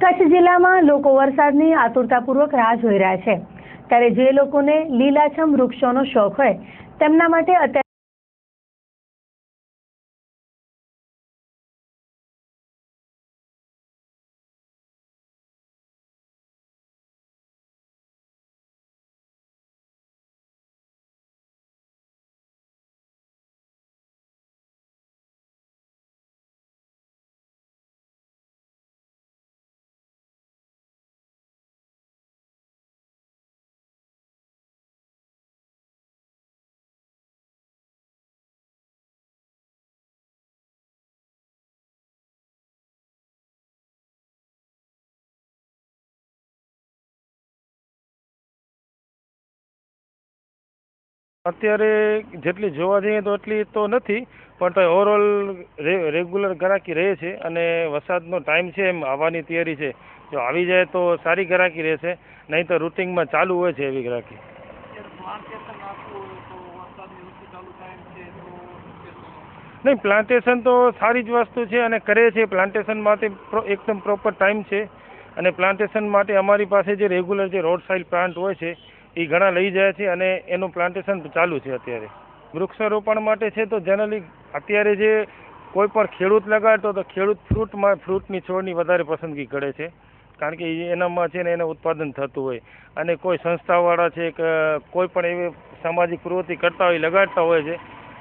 કચ્છ જિલ્લામાં લોકો વરસાદની આતુરતાપૂર્વક રાહ જોઈ રહ્યા છે, ત્યારે જે લોકોને લીલાછમ વૃક્ષોનો શોખ હોય તેમના માટે અત્યારે અત્યારે જેટલી જોવા જઈએ તો એટલી તો નથી, પણ તો ઓવરઓલ રેગ્યુલર ગ્રાહકી રહે છે અને વરસાદનો ટાઈમ છે, એમ આવવાની તૈયારી છે. જો આવી જાય તો સારી ગ્રાહકી રહેશે, નહીં તો રૂટિંગમાં ચાલુ હોય છે એવી ગ્રાહકી. નહીં, પ્લાન્ટેશન તો સારી જ વસ્તુ છે અને કરે છે. પ્લાન્ટેશન માટે એકદમ પ્રોપર ટાઈમ છે અને પ્લાન્ટેશન માટે અમારી પાસે જે રેગ્યુલર જે રોડ સાઇડ પ્લાન્ટ હોય છે એ ઘણા લઈ જાય છે અને એનું પ્લાન્ટેશન ચાલુ છે અત્યારે. વૃક્ષારોપણ માટે છે તો જનરલી અત્યારે જે કોઈ પણ ખેડૂત લગાડતો તો ખેડૂત ફ્રૂટની છોડની વધારે પસંદગી કરે છે, કારણ કે એનામાં છે ને એને ઉત્પાદન થતું હોય. અને કોઈ સંસ્થાવાળા છે કે કોઈ પણ એવી સામાજિક પ્રવૃત્તિ કરતા હોય, લગાડતા હોય છે,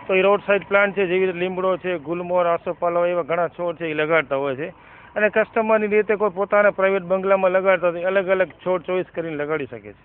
તો એ રોડ સાઇડ પ્લાન્ટ છે, જેવી રીતે લીમડો છે, ગુલમોહર, આસોપાલવ, એવા ઘણા છોડ છે એ લગાડતા હોય છે. અને કસ્ટમરની રીતે કોઈ પોતાના પ્રાઇવેટ બંગલામાં લગાડતા હોય, અલગ અલગ છોડ ચોઈસ કરીને લગાડી શકે છે.